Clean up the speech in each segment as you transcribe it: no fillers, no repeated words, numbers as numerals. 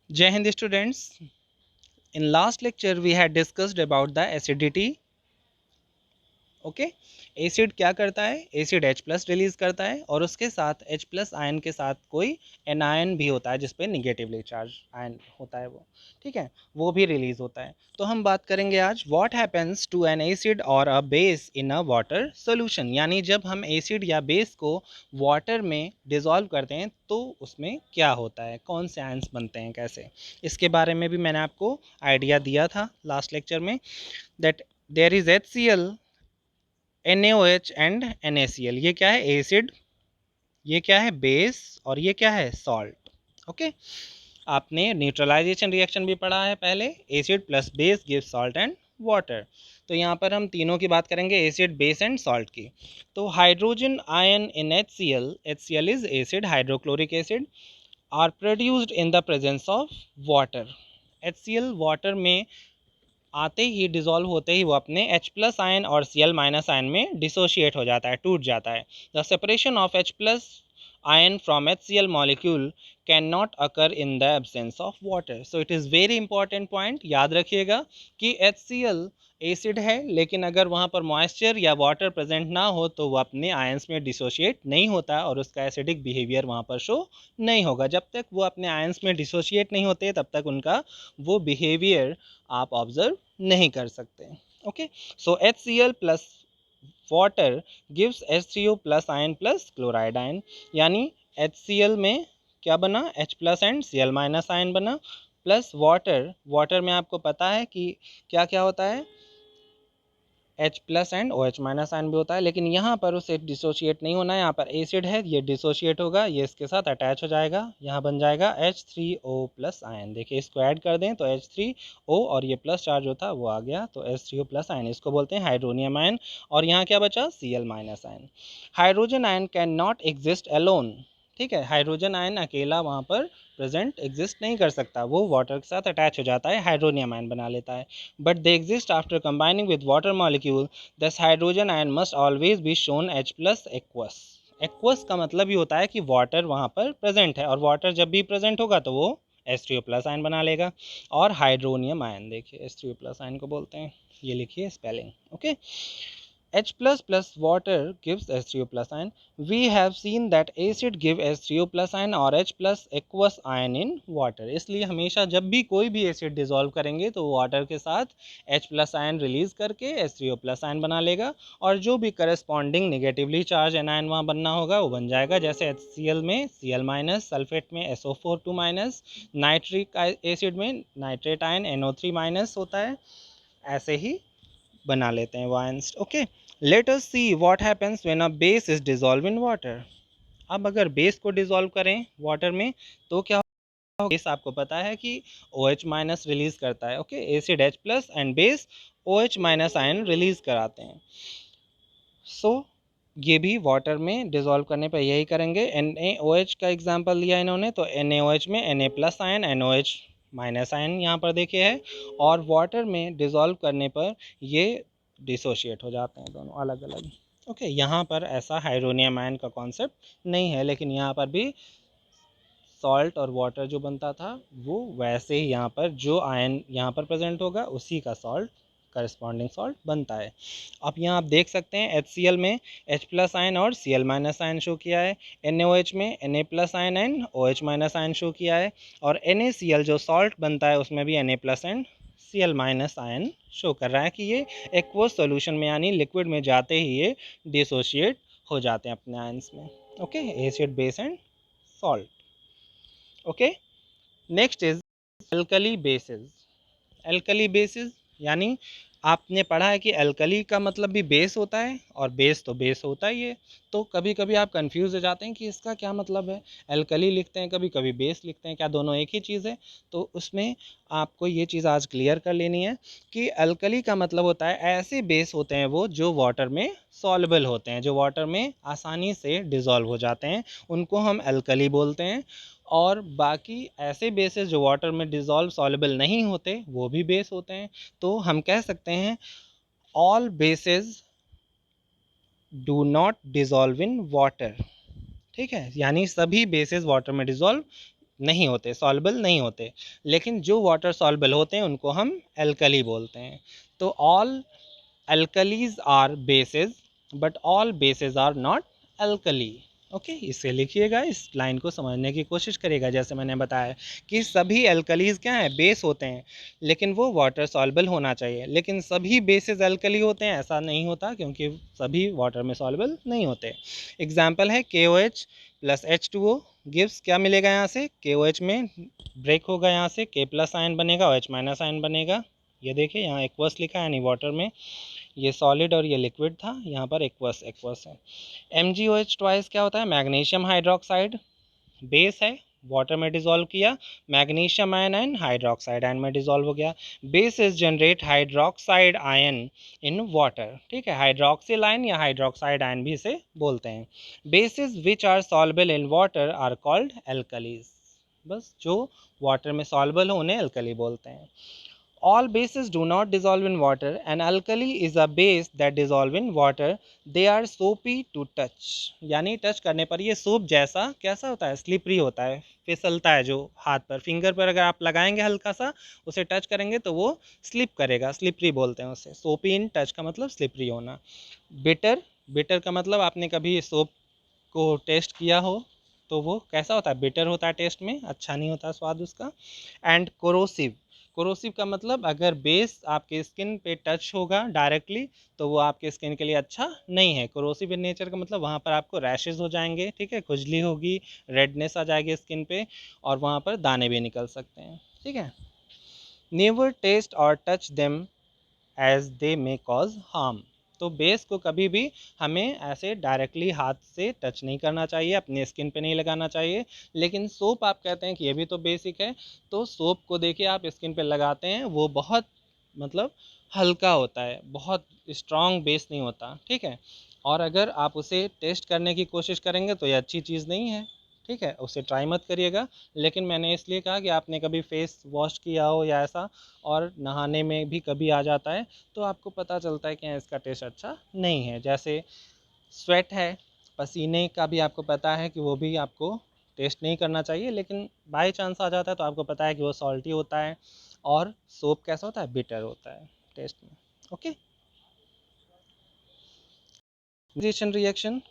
Jai Hind students. In last lecture we had discussed about the acidity. Okay acid क्या करता है, acid H plus release करता है और उसके साथ H प्लस आयन के साथ कोई एनायन भी होता है जिसपे निगेटिवली चार्ज आयन होता है वो, ठीक है, वो भी रिलीज होता है। तो हम बात करेंगे आज what happens to an acid और a base in a water solution, यानी जब हम एसिड या बेस को वाटर में डिसॉल्व करते हैं तो उसमें क्या होता है, कौन से आयन्स बनते हैं, कैसे, इसके बारे में भी मैंने आपको आइडिया दिया था लास्ट लेक्चर में, that there is HCl NaOH and NaCl। ये क्या है, एसिड, ये क्या है, बेस, और ये क्या है, सॉल्ट। ओके, आपने न्यूट्रलाइजेशन रिएक्शन भी पढ़ा है पहले, acid plus base give salt and water. तो यहाँ पर हम तीनों की बात करेंगे, एसिड, बेस एंड सॉल्ट की। तो hydrogen ion in HCl is acid, hydrochloric acid, are produced in the presence of water. HCl water में आते ही, डिसॉल्व होते ही वो अपने H प्लस आयन और Cl माइनस आयन में डिसोशिएट हो जाता है, टूट जाता है। The separation of H plus ion from HCl molecule can not occur in the absence of water. So it is very important point, याद रखिएगा कि HCl एसिड है लेकिन अगर वहाँ पर मॉइस्चर या वाटर प्रेजेंट ना हो तो वो अपने आयंस में डिसोशिएट नहीं होता और उसका एसिडिक बिहेवियर वहाँ पर शो नहीं होगा। जब तक वो अपने आयंस में डिसोशिएट नहीं होते तब तक उनका वो बिहेवियर आप ऑब्जर्व नहीं कर सकते। ओके, सो HCl plus water gives H3O plus ion plus chloride ion, यानी HCl में क्या बना, H plus and Cl minus ion बना, प्लस वाटर, वाटर में आपको पता है कि क्या क्या होता है, H plus and OH minus ion भी होता है, लेकिन यहाँ पर उसे डिसोशिएट नहीं होना है, यहाँ पर एसिड है, ये डिसोशिएट होगा, ये इसके साथ अटैच हो जाएगा, यहाँ बन जाएगा H3O प्लस आयन। देखिए इसको ऐड कर दें तो H3O और ये प्लस चार्ज जो था वो आ गया, तो H3O प्लस आयन, इसको बोलते हैं हाइड्रोनियम आयन। और यहाँ क्या बचा, Cl minus ion. Hydrogen ion can not exist alone, ठीक है, हाइड्रोजन आयन अकेला वहाँ पर प्रेजेंट एग्जिस्ट नहीं कर सकता, वो वाटर के साथ अटैच हो जाता है, हाइड्रोनियम आयन बना लेता है। But they exist after combining with water molecule, thus hydrogen ion must always be shown H plus aqueous. Aqueous का मतलब ये होता है कि वाटर वहाँ पर प्रेजेंट है, और वाटर जब भी प्रेजेंट होगा तो वो H3O प्लस आयन बना लेगा। और हाइड्रोनियम आयन, देखिए H3O प्लस आयन को बोलते हैं, ये लिखिए spelling. Okay, H plus plus water gives H3O plus ion. We have seen that acid give H3O plus ion और H plus aqueous ion in water. इसलिए हमेशा जब भी कोई भी एसिड डिसॉल्व करेंगे तो वाटर के साथ H प्लस आयन रिलीज करके H3O प्लस आयन बना लेगा, और जो भी करस्पॉन्डिंग निगेटिवली चार्ज एनायन वहाँ बनना होगा वो बन जाएगा, जैसे HCl में Cl माइनस, सल्फेट में SO4 2 माइनस, नाइट्रिक एसिड में नाइट्रेट आयन NO3 माइनस होता है, ऐसे ही बना लेते हैं वायंस। Okay, let us see what happens when a base is dissolve in water. अब अगर बेस को डिसॉल्व करें वाटर में तो क्या होगा, बेस आपको पता है कि OH माइनस रिलीज करता है। Okay, acid H plus and base OH minus ion release कराते हैं। सो ये भी वाटर में डिसॉल्व करने पर यही करेंगे। NaOH का एग्जांपल लिया इन्होंने, तो NaOH में Na plus ion, NaOH minus ion यहाँ पर देखिए है, और वाटर में डिसॉल्व करने पर ये डिसोशिएट हो जाते हैं दोनों अलग अलग। ओके, यहाँ पर ऐसा हाइड्रोनियम आयन का कॉन्सेप्ट नहीं है, लेकिन यहाँ पर भी सॉल्ट और वाटर जो बनता था वो वैसे ही यहाँ पर जो आयन यहाँ पर प्रेजेंट होगा उसी का सॉल्ट, करस्पॉन्डिंग सॉल्ट बनता है। अब यहाँ आप देख सकते हैं HCl में H प्लस आयन और Cl माइनस आयन शो किया है, NaOH में Na plus ion and OH minus ion show किया है, और NaCl जो सॉल्ट बनता है उसमें भी Na plus and Cl minus ion show कर रहा है कि ये एक्वस सॉल्यूशन में यानी लिक्विड में जाते ही ये डिसोशिएट हो जाते हैं अपने आयंस में। Okay, acid, base and salt. Okay, next is alkali basis. Alkali basis यानी आपने पढ़ा है कि एल्कली का मतलब भी बेस होता है और बेस तो बेस होता ही है, तो कभी कभी आप कंफ्यूज हो जाते हैं कि इसका क्या मतलब है, एल्कली लिखते हैं कभी कभी बेस लिखते हैं, क्या दोनों एक ही चीज़ है। तो उसमें आपको ये चीज़ आज क्लियर कर लेनी है कि एल्कली का मतलब होता है ऐसे बेस होते हैं वो जो वाटर में सॉल्युबल होते हैं, जो वाटर में आसानी से डिज़ोल्व हो जाते हैं, उनको हम एल्कली बोलते हैं। और बाकी ऐसे बेसेस जो वाटर में डिज़ोल्व सॉल्युबल नहीं होते वो भी बेस होते हैं। तो हम कह सकते हैं all bases do not dissolve in water, ठीक है, यानी सभी बेसेस वाटर में डिज़ोल्व नहीं होते, सॉल्युबल नहीं होते, लेकिन जो वाटर सॉल्युबल होते हैं उनको हम एल्कली बोलते हैं। तो all alkalis are bases but all bases are not alkali. Okay, इसे लिखिएगा, इस लाइन को समझने की कोशिश करिएगा। जैसे मैंने बताया कि सभी एल्कलीज क्या हैं, बेस होते हैं, लेकिन वो वाटर सॉल्युबल होना चाहिए। लेकिन सभी बेसिस एल्कली होते हैं ऐसा नहीं होता, क्योंकि सभी वाटर में सॉल्युबल नहीं होते। एग्जाम्पल है KOH प्लस H2O गिव्स, क्या मिलेगा यहाँ से, KOH में ब्रेक होगा, यहाँ से K प्लस आयन बनेगा, OH माइनस आयन बनेगा। ये देखिए यहाँ एक्वस लिखा है, यानी वाटर में ये सॉलिड और ये लिक्विड था, यहाँ पर एक्वस एक्वस है। MgOH ट्वाइस क्या होता है, मैग्नीशियम हाइड्रोक्साइड, बेस है, वाटर में डिजोल्व किया, magnesium ion and hydroxide ion में डिजोल्व हो गया। Bases generate hydroxide ion in water, ठीक है, हाइड्रोक्सिल आयन या हाइड्रोक्साइड आयन भी इसे बोलते हैं। Bases which are soluble in water are called alkalis, बस जो वाटर में सॉल्युबल हो उन्हें एल्कली बोलते हैं। All bases do not dissolve in water. An alkali is a base that dissolve in water. They are soapy to touch. यानी touch करने पर ये सोप जैसा कैसा होता है, स्लिपरी होता है, फिसलता है। जो हाथ पर, फिंगर पर अगर आप लगाएंगे हल्का सा, उसे टच करेंगे तो वो स्लिप करेगा, स्लिपरी बोलते हैं उसे। सोपी इन टच का मतलब स्लिपरी होना। बिटर, बिटर का मतलब आपने कभी सोप को टेस्ट किया हो तो वो कैसा होता है, बिटर होता है, टेस्ट में अच्छा नहीं होता स्वाद उसका। एंड कोरोसिव, कोरोसिव का मतलब अगर बेस आपके स्किन पे टच होगा डायरेक्टली तो वो आपके स्किन के लिए अच्छा नहीं है। कोरोसिव इन नेचर का मतलब वहाँ पर आपको रैशेज हो जाएंगे, ठीक है, खुजली होगी, रेडनेस आ जाएगी स्किन पे, और वहाँ पर दाने भी निकल सकते हैं, ठीक है। नेवर टेस्ट और touch them as they may cause harm. तो बेस को कभी भी हमें ऐसे डायरेक्टली हाथ से टच नहीं करना चाहिए, अपने स्किन पे नहीं लगाना चाहिए। लेकिन सोप आप कहते हैं कि ये भी तो बेसिक है, तो सोप को देखिए आप स्किन पे लगाते हैं, वो बहुत मतलब हल्का होता है, बहुत स्ट्रॉन्ग बेस नहीं होता, ठीक है। और अगर आप उसे टेस्ट करने की कोशिश करेंगे तो ये अच्छी चीज़ नहीं है, ठीक है, उसे ट्राई मत करिएगा। लेकिन मैंने इसलिए कहा कि आपने कभी फेस वॉश किया हो या ऐसा, और नहाने में भी कभी आ जाता है, तो आपको पता चलता है कि इसका टेस्ट अच्छा नहीं है। जैसे स्वेट है, पसीने का भी आपको पता है कि वो भी आपको टेस्ट नहीं करना चाहिए, लेकिन बाय चांस आ जाता है तो आपको पता है कि वो सॉल्टी होता है। और सोप कैसा होता है, बिटर होता है टेस्ट में। ओके, न्यूट्रलाइजेशन रिएक्शन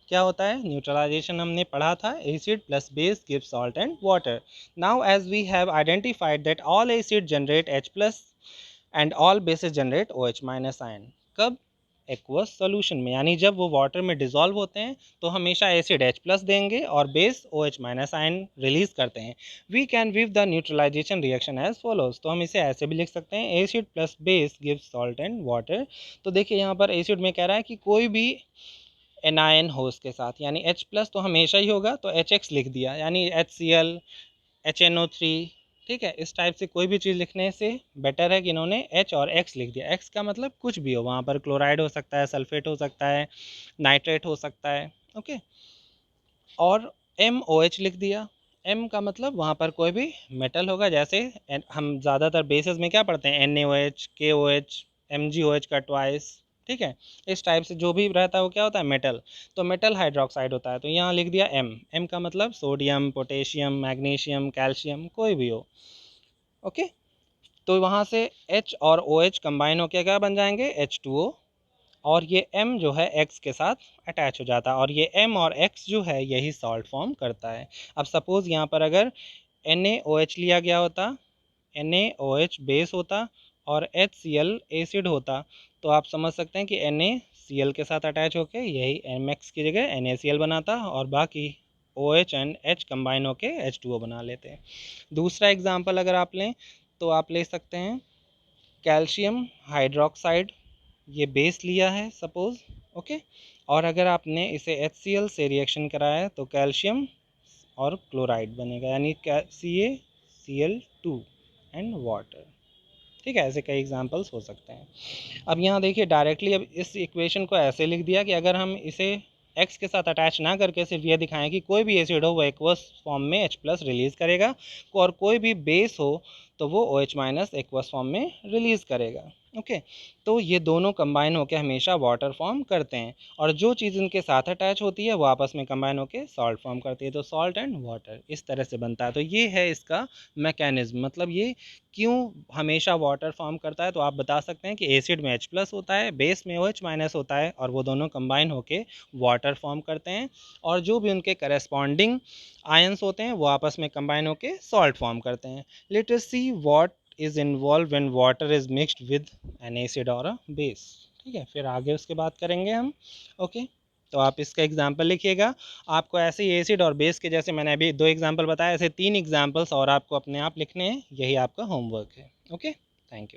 क्या होता है, न्यूट्रलाइजेशन हमने पढ़ा था, acid plus base give salt and water. Now as we have identified that all acid generate H plus and all bases generate OH minus ion. कब, एक्वस सॉल्यूशन में, यानी जब वो वाटर में डिजोल्व होते हैं तो हमेशा एसिड H प्लस देंगे और base OH minus ion release करते हैं। We can view the neutralisation reaction as follows. तो हम इसे ऐसे भी लिख सकते हैं, acid plus base give salt and water. तो देखिए यहाँ पर एसिड में कह रहा है कि कोई भी एनायन हो उसके साथ, यानी H प्लस तो हमेशा ही होगा, तो HX लिख दिया, यानी HCl, HNO3, ठीक है। इस टाइप से कोई भी चीज़ लिखने से बेटर है कि इन्होंने H और X लिख दिया। X का मतलब कुछ भी हो, वहाँ पर क्लोराइड हो सकता है, सल्फेट हो सकता है, नाइट्रेट हो सकता है, ओके। और MOH लिख दिया, M का मतलब वहाँ पर कोई भी मेटल होगा। जैसे हम ज़्यादातर बेसिस में क्या पढ़ते हैं, NaOH, KOH, MgOH का ट्वाइस, ठीक है। इस टाइप से जो भी रहता है वो क्या होता है, मेटल। तो मेटल हाइड्रोक्साइड होता है, तो यहाँ लिख दिया M का मतलब सोडियम, पोटेशियम, मैग्नीशियम, कैल्शियम, कोई भी हो, ओके। तो वहाँ से H और OH कंबाइन होकर क्या बन जाएंगे, H2O। और ये M जो है X के साथ अटैच हो जाता है, और ये M और X जो है यही सॉल्ट फॉर्म करता है। अब सपोज़ यहाँ पर अगर NaOH लिया गया होता, NaOH बेस होता और HCl एसिड होता, तो आप समझ सकते हैं कि NaCl के साथ अटैच होके यही MX की जगह NaCl बनाता, और बाकी OH एंड H कंबाइन होके H2O बना लेते हैं। दूसरा एग्जांपल अगर आप लें तो आप ले सकते हैं कैल्शियम हाइड्रोक्साइड, ये बेस लिया है सपोज़, ओके। और अगर आपने इसे HCl से रिएक्शन कराया है तो कैल्शियम और क्लोराइड बनेगा, यानी CaCl2 एंड वाटर, ठीक है। ऐसे कई एग्जांपल्स हो सकते हैं। अब यहाँ देखिए डायरेक्टली अब इस इक्वेशन को ऐसे लिख दिया कि अगर हम इसे X के साथ अटैच ना करके सिर्फ ये दिखाएं कि कोई भी एसिड हो वो एक्वस फॉर्म में H प्लस रिलीज़ करेगा, और कोई भी बेस हो तो वो OH माइनस एक्वस फॉर्म में रिलीज़ करेगा। ओके, तो ये दोनों कंबाइन होकर हमेशा वाटर फॉर्म करते हैं, और जो चीज़ इनके साथ अटैच होती है वो आपस में कंबाइन होकर सॉल्ट फॉर्म करती है, तो सॉल्ट एंड वाटर इस तरह से बनता है। तो ये है इसका मैकेनिज्म, मतलब ये क्यों हमेशा वाटर फॉर्म करता है। तो आप बता सकते हैं कि एसिड में H+ होता है, बेस में OH माइनस होता है, और वो दोनों कंबाइन होकर वाटर फॉर्म करते हैं, और जो भी उनके करेस्पॉन्डिंग आयंस होते हैं वो आपस में कंबाइन होकर सॉल्ट फॉर्म करते हैं। Late us see what is involved when water is mixed with an acid or a base। ठीक है, फिर आगे उसके बात करेंगे हम। ओके, तो आप इसका एग्जाम्पल लिखिएगा। आपको ऐसे ही एसिड और बेस के, जैसे मैंने अभी 2 एग्जाम्पल बताया, ऐसे 3 एग्जाम्पल्स और आपको अपने आप लिखने हैं, यही आपका होमवर्क है। Okay, thank you.